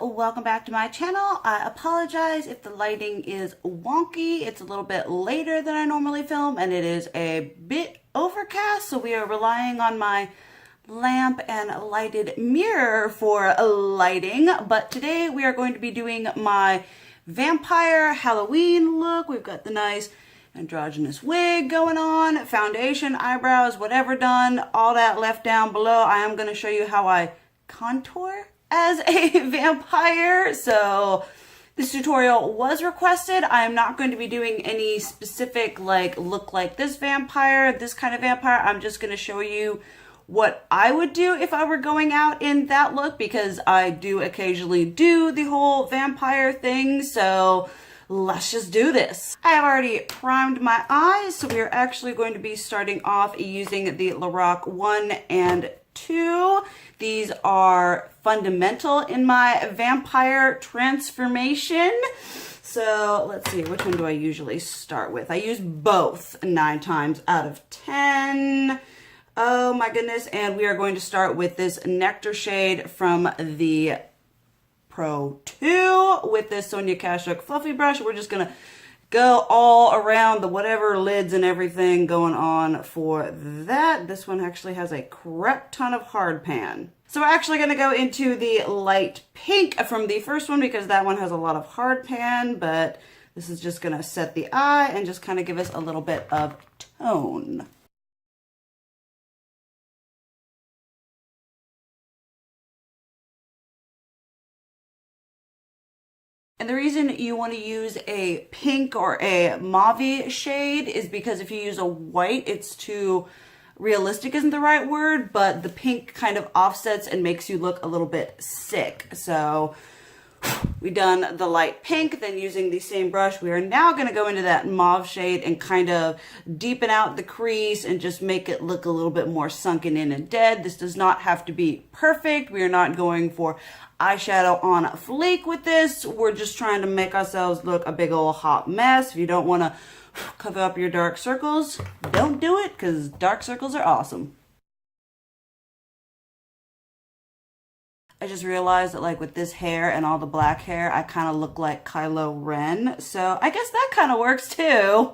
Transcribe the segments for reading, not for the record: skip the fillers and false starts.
welcome back to my channel. I apologize if the lighting is wonky. It's a little bit later than I normally film and it is a bit overcast, so we are relying on my lamp and lighted mirror for lighting. But today we are going to be doing my vampire Halloween look. We've got the nice androgynous wig going on, foundation, eyebrows, whatever done, all that left down below. I am going to show you how I contour as a vampire. So this tutorial was requested. I am not going to be doing any specific like look like this vampire, this kind of vampire. I'm just going to show you what I would do if I were going out in that look, because I do occasionally do the whole vampire thing. So let's just do this. I have already primed my eyes, so we are actually going to be starting off using the Lorac 1 and 2. These are fundamental in my vampire transformation. So let's see, which one do I usually start with? I use both 9 times out of 10. Oh my goodness. And we are going to start with this Nectar shade from the Pro 2 with this Sonia Kashuk fluffy brush. We're just gonna go all around the whatever lids and everything going on for that. This one actually has a crap ton of hard pan. So we're actually gonna go into the light pink from the first one because that one has a lot of hard pan, but this is just gonna set the eye and just kind of give us a little bit of tone. And the reason you want to use a pink or a mauve shade is because if you use a white, it's too realistic isn't the right word, but the pink kind of offsets and makes you look a little bit sick. So we've done the light pink, then using the same brush, we are now going to go into that mauve shade and kind of deepen out the crease and just make it look a little bit more sunken in and dead. This does not have to be perfect. We are not going for eyeshadow on a flake with this. We're just trying to make ourselves look a big old hot mess. If you don't want to cover up your dark circles, don't do it, because dark circles are awesome. I just realized that like with this hair and all the black hair, I kind of look like Kylo Ren. So I guess that kind of works too.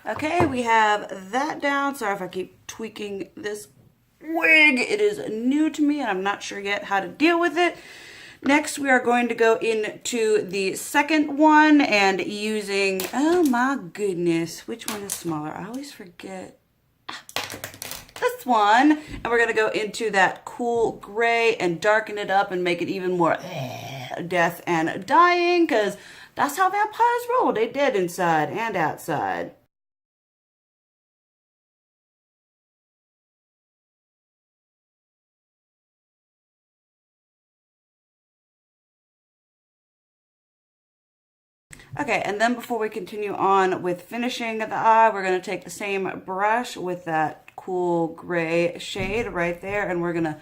Okay, we have that down. Sorry if I keep tweaking this wig. It is new to me and I'm not sure yet how to deal with it. Next, we are going to go into the second one and using, oh my goodness, which one is smaller? I always forget. This one. And we're going to go into that cool gray and darken it up and make it even more death and dying, because that's how vampires roll. They dead inside and outside. Okay, and then before we continue on with finishing the eye, we're going to take the same brush with that cool gray shade right there, and we're going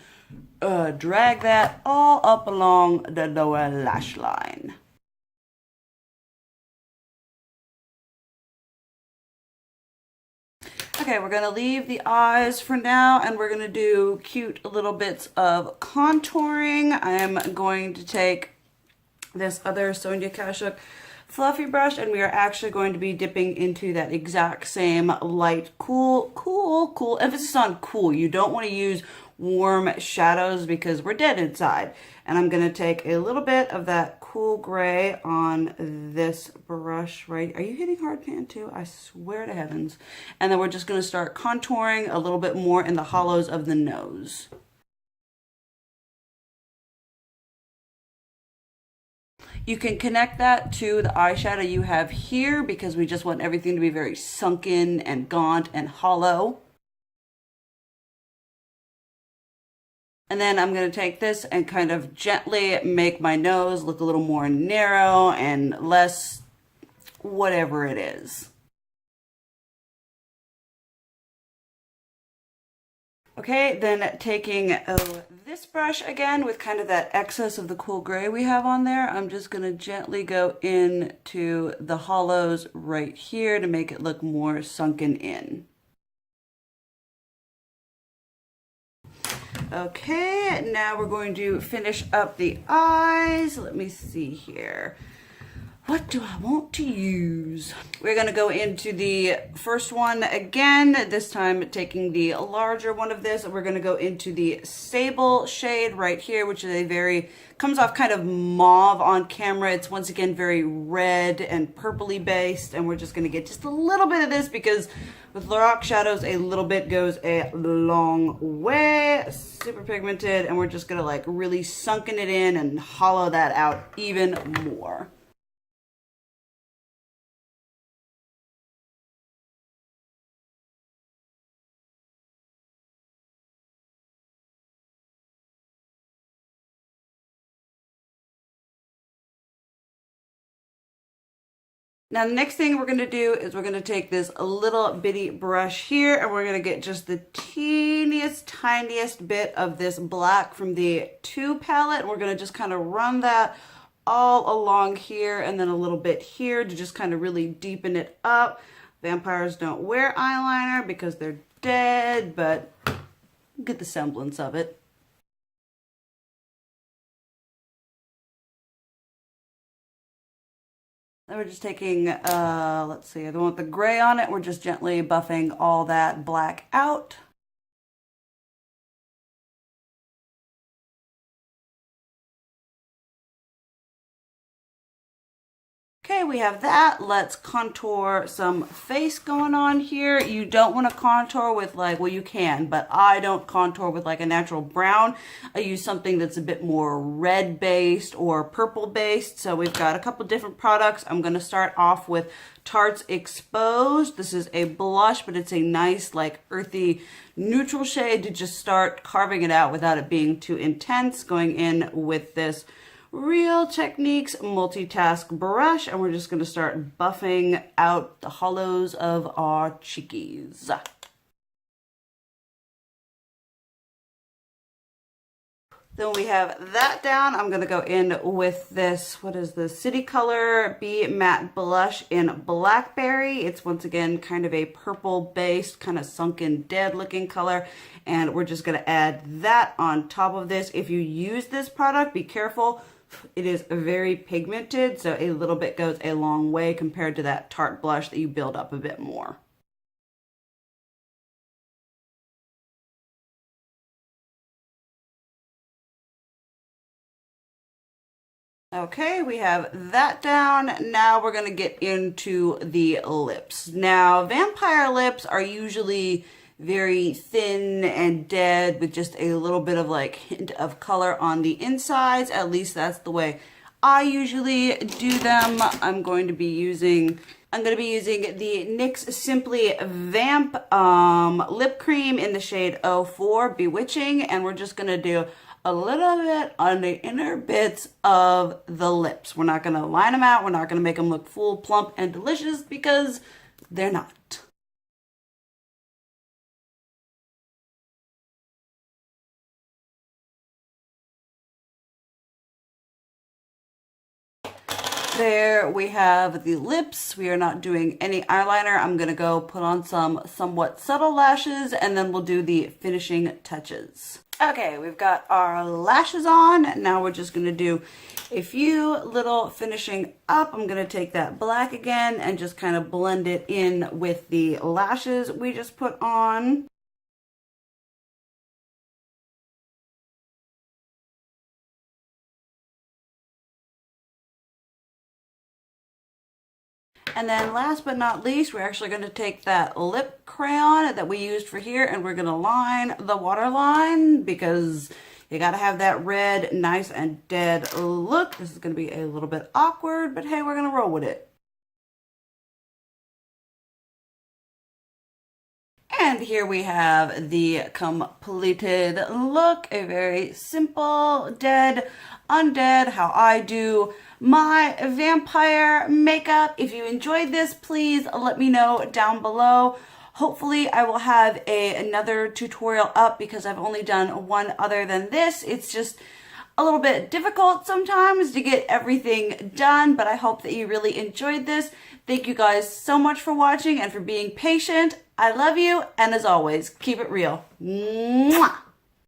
to drag that all up along the lower lash line. Okay, we're going to leave the eyes for now, and we're going to do cute little bits of contouring. I am going to take this other Sonia Kashuk fluffy brush, and we are actually going to be dipping into that exact same light, cool, emphasis on cool. You don't want to use warm shadows because we're dead inside. And I'm going to take a little bit of that cool gray on this brush right. Are you hitting hard pan too? I swear to heavens. And then we're just going to start contouring a little bit more in the hollows of the nose. You can connect that to the eyeshadow you have here because we just want everything to be very sunken and gaunt and hollow. And then I'm going to take this and kind of gently make my nose look a little more narrow and less whatever it is. Okay, then taking this brush again with kind of that excess of the cool gray we have on there, I'm just going to gently go into the hollows right here to make it look more sunken in. Okay, now we're going to finish up the eyes. Let me see here. What do I want to use? We're going to go into the first one again, this time taking the larger one of this. We're going to go into the Sable shade right here, which is a very, comes off kind of mauve on camera. It's once again very red and purpley based, and we're just going to get just a little bit of this because with Lorac shadows, a little bit goes a long way. Super pigmented, and we're just going to like really sunken it in and hollow that out even more. Now the next thing we're going to do is we're going to take this little bitty brush here and we're going to get just the teeniest, tiniest bit of this black from the 2 palette. We're going to just kind of run that all along here and then a little bit here to just kind of really deepen it up. Vampires don't wear eyeliner because they're dead, but get the semblance of it. Then we're just taking, let's see, the one with the gray on it. We're just gently buffing all that black out. Okay, we have that. Let's contour some face going on here. You don't want to contour with like, well, you can, but I don't contour with like a natural brown. I use something that's a bit more red based or purple based. So we've got a couple different products. I'm going to start off with Tarte's Exposed. This is a blush, but it's a nice like earthy neutral shade to just start carving it out without it being too intense. Going in with this Real Techniques multitask brush, and we're just going to start buffing out the hollows of our cheekies. Then we have that down. I'm going to go in with this, what is this, City Color Be Matte Blush in Blackberry. It's once again kind of a purple based, kind of sunken dead looking color. And we're just going to add that on top of this. If you use this product, be careful. It is very pigmented, so a little bit goes a long way compared to that Tarte blush that you build up a bit more. Okay, we have that down. Now we're going to get into the lips. Now, vampire lips are usually very thin and dead with just a little bit of like hint of color on the insides. At least that's the way I usually do them. I'm going to be using the NYX Simply Vamp lip cream in the shade 04 Bewitching, and we're just going to do a little bit on the inner bits of the lips. We're not going to line them out. We're not going to make them look full, plump, and delicious because they're not. There we have the lips. We are not doing any eyeliner. I'm going to go put on some somewhat subtle lashes and then we'll do the finishing touches. Okay, we've got our lashes on. Now we're just going to do a few little finishing up. I'm going to take that black again and just kind of blend it in with the lashes we just put on. And then last but not least, we're actually going to take that lip crayon that we used for here and we're going to line the waterline because you got to have that red, nice and dead look. This is going to be a little bit awkward, but hey, we're going to roll with it. And here we have the completed look, a very simple, dead, undead, how I do my vampire makeup. If you enjoyed this, please let me know down below. Hopefully I will have another tutorial up because I've only done one other than this. It's just a little bit difficult sometimes to get everything done, but I hope that you really enjoyed this. Thank you guys so much for watching and for being patient. I love you, and as always, keep it real. Mwah!